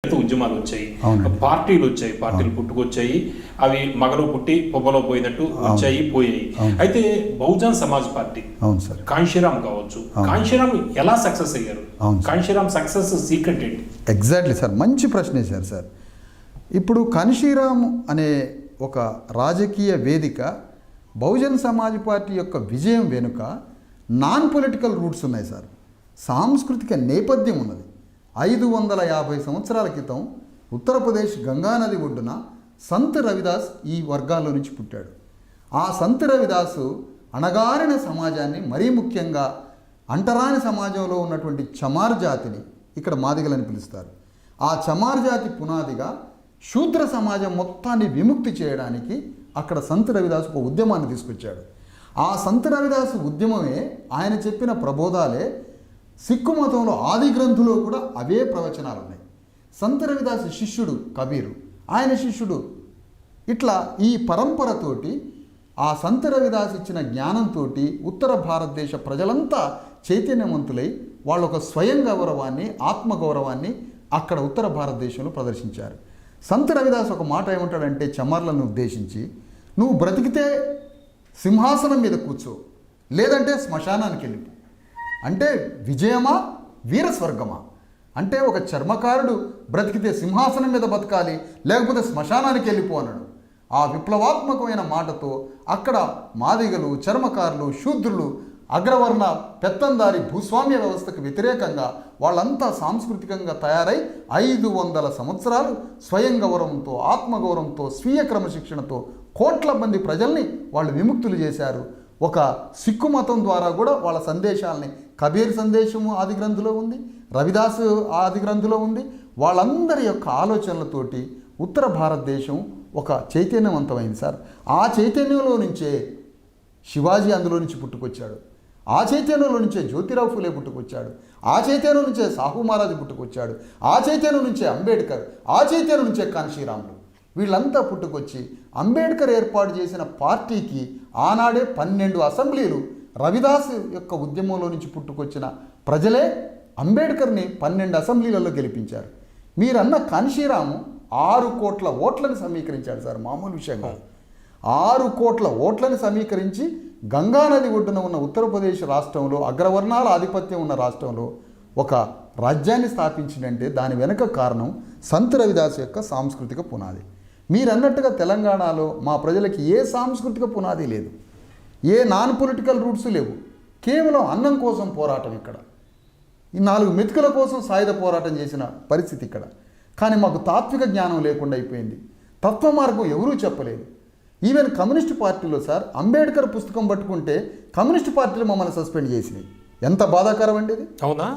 ఉద్యమాలు వచ్చాయి, పార్టీలు వచ్చాయి, పార్టీలు పుట్టుకొచ్చాయి. అవి మగలో పుట్టి పొబ్బలో పోయినట్టు వచ్చాయి, పోయాయి. అయితే బహుజన్ సమాజ్ పార్టీ, కాంశీరామ్ కావచ్చు, కాంశీరామ్ ఎలా సక్సెస్ అయ్యారు? కాంశీరామ్ సక్సెస్ సీక్రెట్ ఏంటి? ఎగ్జాక్ట్లీ సార్, మంచి ప్రశ్న వేశారు సార్. ఇప్పుడు కాంశీరామ్ అనే ఒక రాజకీయ వేదిక బహుజన్ సమాజ్ పార్టీ యొక్క విజయం వెనుక నాన్ పొలిటికల్ రూట్స్ ఉన్నాయి సార్. సాంస్కృతిక నేపథ్యం ఉన్నది. 550 సంవత్సరాల క్రితం ఉత్తరప్రదేశ్ గంగానది ఒడ్డున సంత్ రవిదాస్ ఈ వర్గాల్లో నుంచి పుట్టాడు. ఆ సంత్ రవిదాసు అణగారిన సమాజాన్ని, మరీ ముఖ్యంగా అంటరాని సమాజంలో ఉన్నటువంటి చమార్ జాతిని, ఇక్కడ మాదిగలని పిలుస్తారు, ఆ చమార్ జాతి పునాదిగా శూద్ర సమాజం మొత్తాన్ని విముక్తి చేయడానికి అక్కడ సంత్ రవిదాసు ఒక ఉద్యమాన్ని తీసుకొచ్చాడు. ఆ సంత్ రవిదాసు ఉద్యమమే, ఆయన చెప్పిన ప్రబోధాలే సిక్కు మతంలో ఆది గ్రంథులో కూడా అవే ప్రవచనాలు ఉన్నాయి. సంత్ రవిదాస్ శిష్యుడు కబీరు, ఆయన శిష్యుడు, ఇట్లా ఈ పరంపరతోటి ఆ సంత్ రవిదాస్ ఇచ్చిన జ్ఞానంతో ఉత్తర భారతదేశ ప్రజలంతా చైతన్యవంతులై వాళ్ళ ఒక స్వయం గౌరవాన్ని, ఆత్మగౌరవాన్ని అక్కడ ఉత్తర భారతదేశంలో ప్రదర్శించారు. సంత్ రవిదాస్ ఒక మాట ఏమంటాడంటే చమార్లను ఉద్దేశించి, నువ్వు బ్రతికితే సింహాసనం మీద కూర్చో, లేదంటే శ్మశానానికి వెళ్ళిపో. అంటే విజయమా వీరస్వర్గమా? అంటే ఒక చర్మకారుడు బ్రతికితే సింహాసనం మీద బతకాలి, లేకపోతే శ్మశానానికి వెళ్ళిపో అన్నాడు. ఆ విప్లవాత్మకమైన మాటతో అక్కడ మాదిగలు, చర్మకారులు, శూద్రులు, అగ్రవర్ణ పెత్తందారి భూస్వామ్య వ్యవస్థకు వ్యతిరేకంగా వాళ్ళంతా సాంస్కృతికంగా తయారై 500 సంవత్సరాలు స్వయం గౌరవంతో, ఆత్మగౌరవంతో, స్వీయ క్రమశిక్షణతో కోట్ల మంది ప్రజల్ని వాళ్ళు విముక్తులు చేశారు. ఒక సిక్కు మతం ద్వారా కూడా వాళ్ళ సందేశాలని, కబీర్ సందేశము ఆది గ్రంథులో ఉంది, రవిదాసు ఆది గ్రంథులో ఉంది. వాళ్ళందరి యొక్క ఆలోచనలతోటి ఉత్తర భారతదేశం ఒక చైతన్యవంతమైంది సార్. ఆ చైతన్యంలో నుంచే శివాజీ అందులో నుంచి పుట్టుకొచ్చాడు, ఆ చైతన్యంలో నుంచే జ్యోతిరావు ఫులే పుట్టుకొచ్చాడు, ఆ చైతన్యం నుంచే సాహు మహారాజు పుట్టుకొచ్చాడు, ఆ చైతన్యం నుంచే అంబేద్కర్, ఆ చైతన్యం నుంచే కాంశీరాములు, వీళ్ళంతా పుట్టుకొచ్చి అంబేద్కర్ ఏర్పాటు చేసిన పార్టీకి ఆనాడే 12 అసెంబ్లీలు, రవిదాస్ యొక్క ఉద్యమంలో నుంచి పుట్టుకొచ్చిన ప్రజలే అంబేద్కర్ని 12 అసెంబ్లీలలో గెలిపించారు. మీరన్న కాంశీరాము 6 కోట్ల ఓట్లను సమీకరించాడు సార్, మామూలు విషయం కాదు. 6 కోట్ల ఓట్లను సమీకరించి గంగానది ఒడ్డున ఉన్న ఉత్తరప్రదేశ్ రాష్ట్రంలో, అగ్రవర్ణాల ఆధిపత్యం ఉన్న రాష్ట్రంలో ఒక రాజ్యాన్ని స్థాపించిందంటే దాని వెనుక కారణం సంత్ రవిదాస్ యొక్క సాంస్కృతిక పునాది. మీరన్నట్టుగా తెలంగాణలో మా ప్రజలకి ఏ సాంస్కృతిక పునాది లేదు, ఏ నాన్ పొలిటికల్ రూట్స్ లేవు. కేవలం అన్నం కోసం పోరాటం ఇక్కడ, ఈ 4 మెతుకుల కోసం సాయుధ పోరాటం చేసిన పరిస్థితి ఇక్కడ. కానీ మాకు తాత్విక జ్ఞానం లేకుండా అయిపోయింది, తత్వ మార్గం ఎవరూ చెప్పలేదు. ఈవెన్ కమ్యూనిస్ట్ పార్టీలో సార్, అంబేద్కర్ పుస్తకం పట్టుకుంటే కమ్యూనిస్ట్ పార్టీలు మమ్మల్ని సస్పెండ్ చేసినాయి. ఎంత బాధాకరం అండి ఇది. అవునా?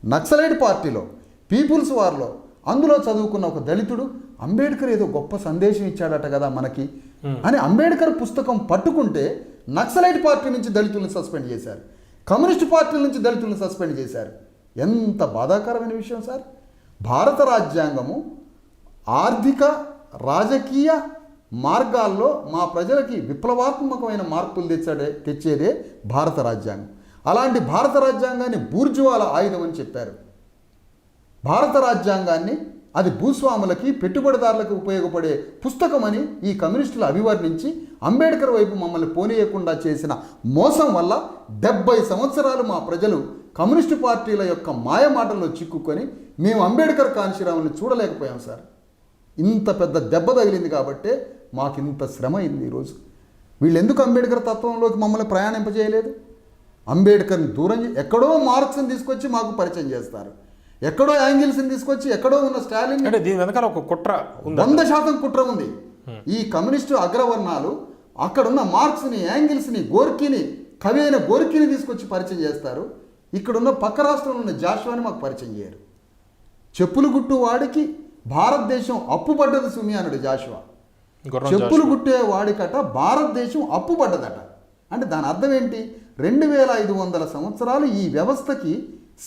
నక్సలైట్ పార్టీలో, పీపుల్స్ వార్లో, అందులో చదువుకున్న ఒక దళితుడు అంబేద్కర్ ఏదో గొప్ప సందేశం ఇచ్చాడట కదా మనకి అని అంబేద్కర్ పుస్తకం పట్టుకుంటే నక్సలైట్ పార్టీ నుంచి దళితులను సస్పెండ్ చేశారు, కమ్యూనిస్ట్ పార్టీల నుంచి దళితులను సస్పెండ్ చేశారు. ఎంత బాధాకరమైన విషయం సార్. భారత రాజ్యాంగము ఆర్థిక, రాజకీయ మార్గాల్లో మా ప్రజలకి విప్లవాత్మకమైన మార్పులు తెచ్చేదే భారత రాజ్యాంగం. అలాంటి భారత రాజ్యాంగాన్ని బూర్జువాల ఆయుధం అని చెప్పారు. భారత రాజ్యాంగాన్ని అది భూస్వాములకి, పెట్టుబడిదారులకు ఉపయోగపడే పుస్తకమని ఈ కమ్యూనిస్టులు అభివర్ణించి అంబేద్కర్ వైపు మమ్మల్ని పోనీయకుండా చేసిన మోసం వల్ల 70 సంవత్సరాలు మా ప్రజలు కమ్యూనిస్టు పార్టీల యొక్క మాయమాటల్లో చిక్కుకొని మేము అంబేద్కర్ కాంశీరాముని చూడలేకపోయాం సార్. ఇంత పెద్ద దెబ్బ తగిలింది కాబట్టే మాకు ఇంత శ్రమ అయింది ఈరోజు. వీళ్ళు ఎందుకు అంబేద్కర్ తత్వంలోకి మమ్మల్ని ప్రయాణింపజేయలేదు? అంబేద్కర్ని దూరం ఎక్కడో మార్క్స్ని తీసుకొచ్చి మాకు పరిచయం చేస్తారు, ఎక్కడో యాంగిల్స్ని తీసుకొచ్చి ఎక్కడో ఉన్న స్టాలిన్. అంటే దీని వెనకాల ఒక కుట్ర, 100% కుట్ర ఉంది. ఈ కమ్యూనిస్టు అగ్రవర్ణాలు అక్కడున్న మార్క్స్ని, యాంగిల్స్ని, గోర్కీని, కవి అయిన గోర్కీని తీసుకొచ్చి పరిచయం చేస్తారు. ఇక్కడున్న పక్క రాష్ట్రంలో ఉన్న జాషువాని మాకు పరిచయం చేయరు. చెప్పులు గుట్టు వాడికి భారతదేశం అప్పుపడ్డది సుమి అన్నాడు జాషువా. చెప్పులు కుట్టే వాడికట భారతదేశం అప్పుపడ్డదట. అంటే దాని అర్థం ఏంటి? 2500 సంవత్సరాలు ఈ వ్యవస్థకి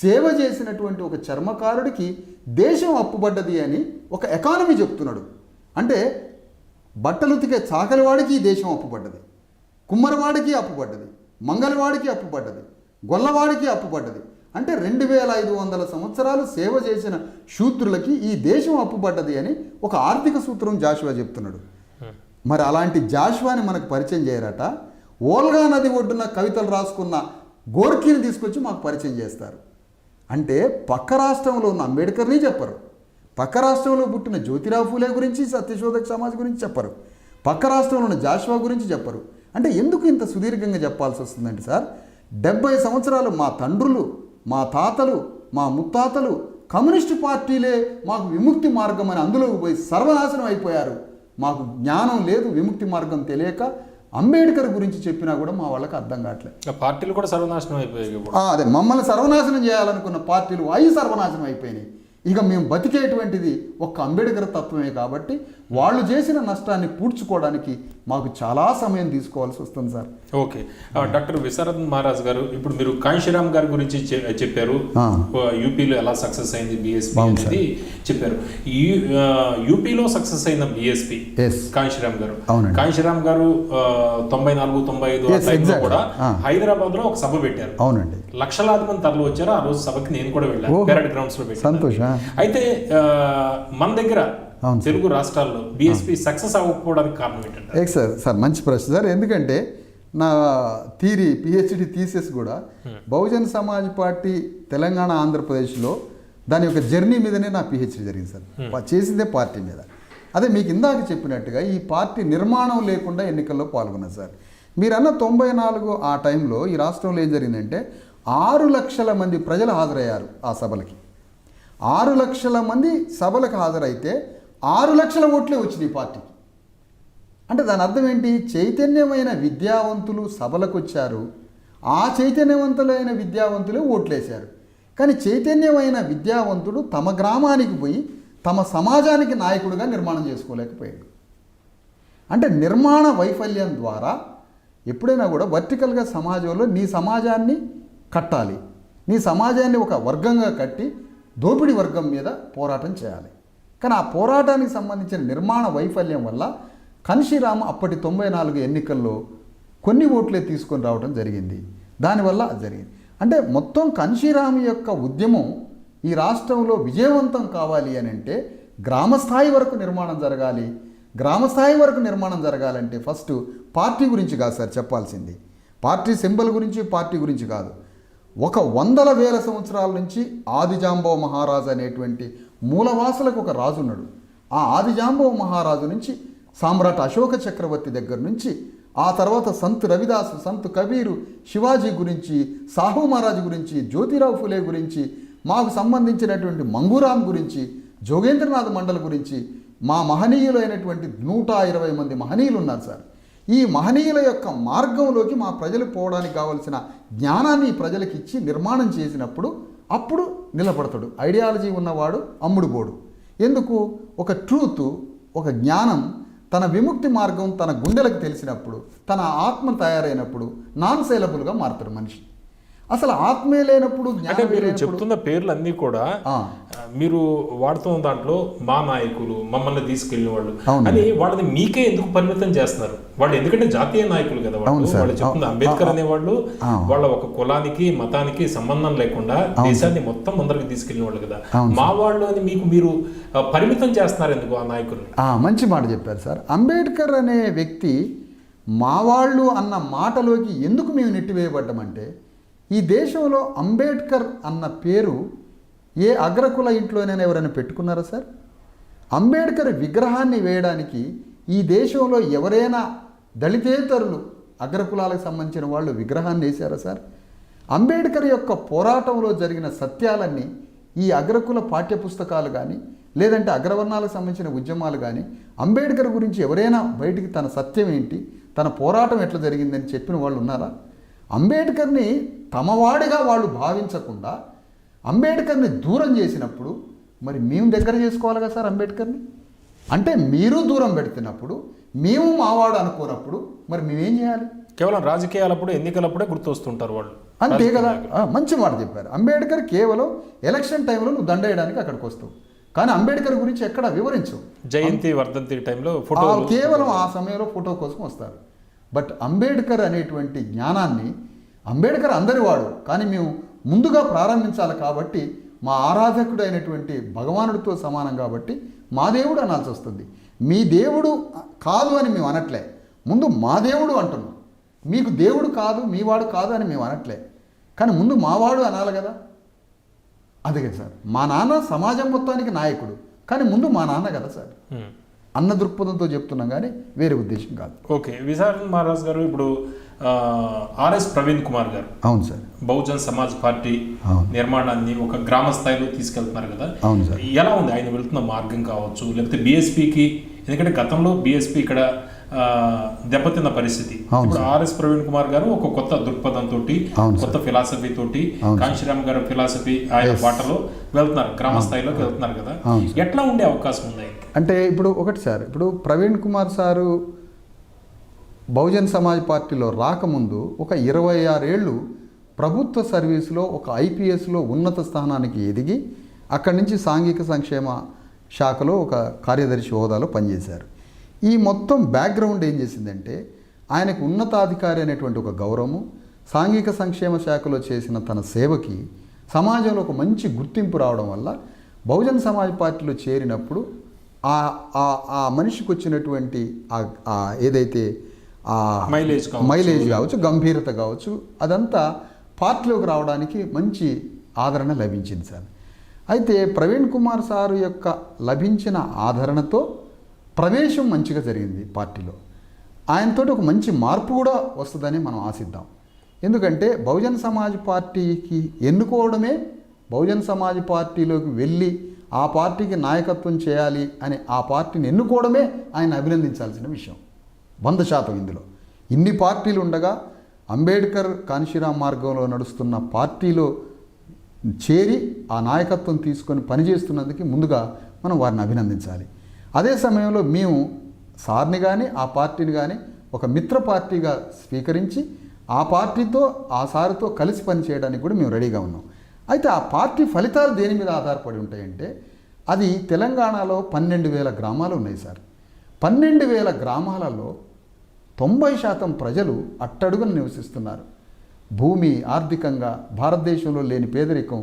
సేవ చేసినటువంటి ఒక చర్మకారుడికి దేశం అప్పుపడ్డది అని ఒక ఎకానమీ చెప్తున్నాడు. అంటే బట్టలు ఉతికే చాకలివాడికి ఈ దేశం అప్పుపడ్డది, కుమ్మరివాడికి అప్పుపడ్డది, మంగళవాడికి అప్పుపడ్డది, గొల్లవాడికి అప్పుపడ్డది. అంటే 2500 సంవత్సరాలు సేవ చేసిన శూద్రులకి ఈ దేశం అప్పుపడ్డది అని ఒక ఆర్థిక సూత్రం జాషువా చెప్తున్నాడు. మరి అలాంటి జాషువాని మనకు పరిచయం చేయరట. ఓల్గా నది ఒడ్డున కవితలు రాసుకున్న గోర్కీని తీసుకొచ్చి మాకు పరిచయం చేస్తారు. అంటే పక్క రాష్ట్రంలో ఉన్న అంబేద్కర్ని చెప్పరు, పక్క రాష్ట్రంలో పుట్టిన జ్యోతిరావు ఫూలే గురించి, సత్యశోధక సమాజ్ గురించి చెప్పరు, పక్క రాష్ట్రంలో ఉన్న జాషువా గురించి చెప్పరు. అంటే ఎందుకు ఇంత సుదీర్ఘంగా చెప్పాల్సి వస్తుందంటే సార్, 70 సంవత్సరాలు మా తండ్రులు, మా తాతలు, మా ముత్తాతలు కమ్యూనిస్టు పార్టీలే మాకు విముక్తి మార్గం అని అందులోకి పోయి సర్వనాశనం అయిపోయారు. మాకు జ్ఞానం లేదు, విముక్తి మార్గం తెలియక అంబేద్కర్ గురించి చెప్పినా కూడా మా వాళ్ళకి అర్థం కావట్లేదు. పార్టీలు కూడా సర్వనాశనం అయిపోయాయి. అదే మమ్మల్ని సర్వనాశనం చేయాలనుకున్న పార్టీలు అవి సర్వనాశనం అయిపోయినాయి. ఇక మేము బతికేటువంటిది ఒక్క అంబేద్కర్ తత్వమే కాబట్టి వాళ్ళు చేసిన నష్టాన్ని పూడ్చుకోవడానికి మాకు చాలా సమయం తీసుకోవాల్సి వస్తుంది సార్. ఓకే, డాక్టర్ విశారద్ మహారాజ్ గారు, ఇప్పుడు మీరు కాంశీరామ్ గారి గురించి చెప్పారు. యూపీలో ఎలా సక్సెస్ అయింది బీఎస్పీ అనేది చెప్పారు. యూపీలో సక్సెస్ అయిన బీఎస్పీ కాంశీరామ్ గారు, కాంశీరామ్ గారు 94-95 కూడా హైదరాబాద్ లో ఒక సభ పెట్టారు. అవునండి, లక్షలాది మంది తరలి వచ్చారు. ఆ రోజు సభకి నేను కూడా వెళ్ళాను, పెరడ్ గ్రౌండ్స్ లో పెట్టాను. సంతోషం. అయితే మన దగ్గర తెలుగు రాష్ట్రాల్లో బీఎస్పీ సక్సెస్ అవ్వకపోవడానికి కారణం ఏంటంటే? సార్ మంచి ప్రశ్న సార్. ఎందుకంటే నా పిహెచ్డి థీసిస్ కూడా బహుజన్ సమాజ్ పార్టీ తెలంగాణ ఆంధ్రప్రదేశ్లో దాని యొక్క జర్నీ మీదనే నా పిహెచ్డి జరిగింది సార్. చేసిందే పార్టీ మీద. అదే మీకు ఇందాక చెప్పినట్టుగా ఈ పార్టీ నిర్మాణం లేకుండా ఎన్నికల్లో పాల్గొన్నది సార్. మీరన్న 94 ఆ టైంలో ఈ రాష్ట్రంలో ఏం జరిగిందంటే 6 లక్షల మంది ప్రజలు హాజరయ్యారు ఆ సభలకి. 6 లక్షల మంది సభలకు హాజరైతే 6 లక్షల ఓట్లే వచ్చినాయి ఈ పార్టీకి. అంటే దాని అర్థం ఏంటి? చైతన్యమైన విద్యావంతులు సభలకు వచ్చారు, ఆ చైతన్యవంతులైన విద్యావంతులే ఓట్లేశారు. కానీ చైతన్యమైన విద్యావంతుడు తమ గ్రామానికి పోయి తమ సమాజానికి నాయకుడిగా నిర్మాణం చేసుకోలేకపోయాడు. అంటే నిర్మాణ వైఫల్యం ద్వారా ఎప్పుడైనా కూడా వర్టికల్గా సమాజంలో నీ సమాజాన్ని కట్టాలి, నీ సమాజాన్ని ఒక వర్గంగా కట్టి దోపిడీ వర్గం మీద పోరాటం చేయాలి. కానీ ఆ పోరాటానికి సంబంధించిన నిర్మాణ వైఫల్యం వల్ల కాంశీరామ్ అప్పటి 94 ఎన్నికల్లో కొన్ని ఓట్లే తీసుకొని రావడం జరిగింది. దానివల్ల అది జరిగింది. అంటే మొత్తం కాంశీరామ్ యొక్క ఉద్యమం ఈ రాష్ట్రంలో విజయవంతం కావాలి అని అంటే గ్రామస్థాయి వరకు నిర్మాణం జరగాలి. గ్రామస్థాయి వరకు నిర్మాణం జరగాలంటే ఫస్ట్ పార్టీ గురించి కాదు సార్ చెప్పాల్సింది, పార్టీ సింబల్ గురించి, పార్టీ గురించి కాదు. ఒక 100,000 సంవత్సరాల నుంచి ఆదిజాంబవ మహారాజు అనేటువంటి మూలవాసులకు ఒక రాజు ఉన్నాడు. ఆ ఆదిజాంబవ మహారాజు నుంచి సామ్రాట్ అశోక చక్రవర్తి దగ్గర నుంచి ఆ తర్వాత సంత్ రవిదాసు, సంత్ కబీరు, శివాజీ గురించి, సాహు మహారాజు గురించి, జ్యోతిరావు ఫులే గురించి, మాకు సంబంధించినటువంటి మంగూరాం గురించి, జోగేంద్రనాథ్ మండల్ గురించి, మా మహనీయులైనటువంటి 120 మంది మహనీయులు ఉన్నారు సార్. ఈ మహనీయుల యొక్క మార్గంలోకి మా ప్రజలు పోవడానికి కావలసిన జ్ఞానాన్ని ప్రజలకు ఇచ్చి నిర్మాణం చేసినప్పుడు అప్పుడు నిలబడతాడు. ఐడియాలజీ ఉన్నవాడు అమ్ముడు పోడు. ఎందుకు? ఒక ట్రూత్, ఒక జ్ఞానం, తన విముక్తి మార్గం తన గుండెలకు తెలిసినప్పుడు, తన ఆత్మ తయారైనప్పుడు నాన్ సేలబుల్గా మారుతాడు మనిషి. అసలు ఆత్మే లేనప్పుడు అంటే మీరు చెప్తున్న పేర్లు అన్నీ కూడా మీరు వాడుతున్న దాంట్లో మా నాయకులు, మమ్మల్ని తీసుకెళ్లిన వాళ్ళు అని వాళ్ళని మీకే ఎందుకు పరిమితం చేస్తున్నారు? వాళ్ళు ఎందుకంటే జాతీయ నాయకులు కదా వాళ్ళు. వాళ్ళు చెప్తున్న అంబేద్కర్ అనేవాళ్ళు వాళ్ళ ఒక కులానికి, మతానికి సంబంధం లేకుండా దేశాన్ని మొత్తం ముందరికి తీసుకెళ్లిన వాళ్ళు కదా. మా వాళ్ళు అని మీకు మీరు పరిమితం చేస్తున్నారు ఎందుకు ఆ నాయకులు? మంచి మాట చెప్పారు సార్. అంబేద్కర్ అనే వ్యక్తి మా వాళ్ళు అన్న మాటలోకి ఎందుకు మేము నెట్టివేయబడ్డామంటే, ఈ దేశంలో అంబేద్కర్ అన్న పేరు ఏ అగ్రకుల ఇంట్లోనైనా ఎవరైనా పెట్టుకున్నారా సార్? అంబేద్కర్ విగ్రహాన్ని వేయడానికి ఈ దేశంలో ఎవరైనా దళితేతరులు అగ్రకులాలకు సంబంధించిన వాళ్ళు విగ్రహాన్ని వేశారా సార్? అంబేద్కర్ యొక్క పోరాటంలో జరిగిన సత్యాలన్నీ ఈ అగ్రకుల పాఠ్యపుస్తకాలు కానీ లేదంటే అగ్రవర్ణాలకు సంబంధించిన ఉద్యమాలు కానీ అంబేద్కర్ గురించి ఎవరైనా బయటికి తన సత్యం ఏంటి, తన పోరాటం ఎట్లా జరిగిందని చెప్పిన వాళ్ళు ఉన్నారా? అంబేద్కర్ని తమవాడిగా వాళ్ళు భావించకుండా అంబేద్కర్ని దూరం చేసినప్పుడు మరి మేము దగ్గర చేసుకోవాలి కదా సార్ అంబేద్కర్ని. అంటే మీరు దూరం పెడుతున్నప్పుడు, మేము మావాడు అనుకోనప్పుడు మరి మేమేం చేయాలి? కేవలం రాజకీయాలప్పుడు, ఎన్నికలప్పుడే గుర్తొస్తుంటారు వాళ్ళు. అంతే కదా. మంచి మాట చెప్పారు. అంబేద్కర్ కేవలం ఎలక్షన్ టైంలో నువ్వు దండ వేయడానికి అక్కడికి వస్తావు, కానీ అంబేద్కర్ గురించి ఎక్కడ వివరించవు. జయంతి, వర్ధంతి టైంలో ఫోటో కేవలం ఆ సమయంలో ఫోటో కోసం వస్తారు. బట్ అంబేద్కర్ అనేటువంటి జ్ఞానాన్ని, అంబేద్కర్ అందరి వాడు, కానీ మేము ముందుగా ప్రారంభించాలి. కాబట్టి మా ఆరాధకుడు అయినటువంటి భగవానుడితో సమానం కాబట్టి మా దేవుడు అనాల్సి వస్తుంది. మీ దేవుడు కాదు అని మేము అనట్లే, ముందు మా దేవుడు అంటున్నాం. మీకు దేవుడు కాదు, మీవాడు కాదు అని మేము అనట్లే, కానీ ముందు మావాడు అనాలి కదా. అదే కదా సార్, మా నాన్న సమాజం మొత్తానికి నాయకుడు, కానీ ముందు మా నాన్న కదా సార్ అన్న దృక్పథంతో చెప్తున్నాం, కానీ వేరే ఉద్దేశం కాదు. ఓకే, విశాఖ మహారాజ్ గారు, ఇప్పుడు ఆర్ఎస్ ప్రవీణ్ కుమార్ గారు, అవును సార్, బహుజన్ సమాజ్ పార్టీ నిర్మాణాన్ని ఒక గ్రామ స్థాయిలో తీసుకెళ్తున్నారు కదా. అవును సార్. ఎలా ఉంది ఆయన వెళ్తున్న మార్గం కావచ్చు, లేకపోతే బీఎస్పీకి, ఎందుకంటే గతంలో బీఎస్పీ ఇక్కడ దెబ్బతిన్న పరిస్థితి. ఇప్పుడు ఆర్ఎస్ ప్రవీణ్ కుమార్ గారు ఒక కొత్త దృక్పథంతో, కొత్త ఫిలాసఫీ తోటి, కాంశీరామ్ గారు ఫిలాసఫీ ఆయన బాటలో వెళ్తున్నారు, గ్రామ స్థాయిలోకి వెళ్తున్నారు కదా. ఎట్లా ఉండే అవకాశం ఉంది అంటే ఇప్పుడు ఒకటి సార్, ఇప్పుడు ప్రవీణ్ కుమార్ సారు బహుజన్ సమాజ్ పార్టీలో రాకముందు ఒక 26 ఏళ్ళు ప్రభుత్వ సర్వీసులో ఒక ఐపీఎస్లో ఉన్నత స్థానానికి ఎదిగి అక్కడి నుంచి సాంఘిక సంక్షేమ శాఖలో ఒక కార్యదర్శి హోదాలో పనిచేశారు. ఈ మొత్తం బ్యాక్గ్రౌండ్ ఏం చేసిందంటే ఆయనకు ఉన్నతాధికారి అనేటువంటి ఒక గౌరవము, సాంఘిక సంక్షేమ శాఖలో చేసిన తన సేవకి సమాజంలో ఒక మంచి గుర్తింపు రావడం వల్ల బహుజన్ సమాజ్ పార్టీలో చేరినప్పుడు ఆ మనిషికి వచ్చినటువంటి ఏదైతే మైలేజ్ కావచ్చు, గంభీరత కావచ్చు, అదంతా పార్టీలోకి రావడానికి మంచి ఆదరణ లభించింది సార్. అయితే ప్రవీణ్ కుమార్ సారు యొక్క లభించిన ఆదరణతో ప్రవేశం మంచిగా జరిగింది పార్టీలో. ఆయనతో ఒక మంచి మార్పు కూడా వస్తుందని మనం ఆశిద్దాం. ఎందుకంటే బహుజన్ సమాజ్ పార్టీకి ఎన్నుకోవడమే, బహుజన్ సమాజ్ పార్టీలోకి వెళ్ళి ఆ పార్టీకి నాయకత్వం చేయాలి అని ఆ పార్టీని ఎన్నుకోవడమే ఆయన అభినందించాల్సిన విషయం 100%. ఇందులో ఇన్ని పార్టీలు ఉండగా అంబేద్కర్ కాంశీరామ్ మార్గంలో నడుస్తున్న పార్టీలో చేరి ఆ నాయకత్వం తీసుకొని పనిచేస్తున్నందుకు ముందుగా మనం వారిని అభినందించాలి. అదే సమయంలో మేము సార్ని కానీ ఆ పార్టీని కానీ ఒక మిత్ర పార్టీగా స్వీకరించి ఆ పార్టీతో ఆ సార్తో కలిసి పనిచేయడానికి కూడా మేము రెడీగా ఉన్నాం. అయితే ఆ పార్టీ ఫలితాలు దేని మీద ఆధారపడి ఉంటాయంటే, అది తెలంగాణలో 12,000 గ్రామాలు ఉన్నాయి సార్. 12,000 గ్రామాలలో 90% ప్రజలు అట్టడుగున నివసిస్తున్నారు. భూమి, ఆర్థికంగా భారతదేశంలో లేని పేదరికం,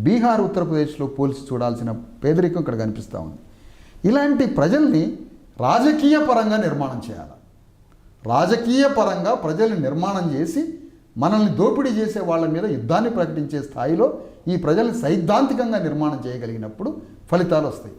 బీహార్, ఉత్తరప్రదేశ్లో పోల్చి చూడాల్సిన పేదరికం ఇక్కడ కనిపిస్తూ ఉంది. ఇలాంటి ప్రజల్ని రాజకీయ పరంగా నిర్మాణం చేయాలి. రాజకీయ పరంగా ప్రజల్ని నిర్మాణం చేసి మనల్ని దోపిడీ చేసే వాళ్ళ మీద యుద్ధాన్ని ప్రకటించే స్థాయిలో ఈ ప్రజల్ని సైద్ధాంతికంగా నిర్మాణం చేయగలిగినప్పుడు ఫలితాలు వస్తాయి.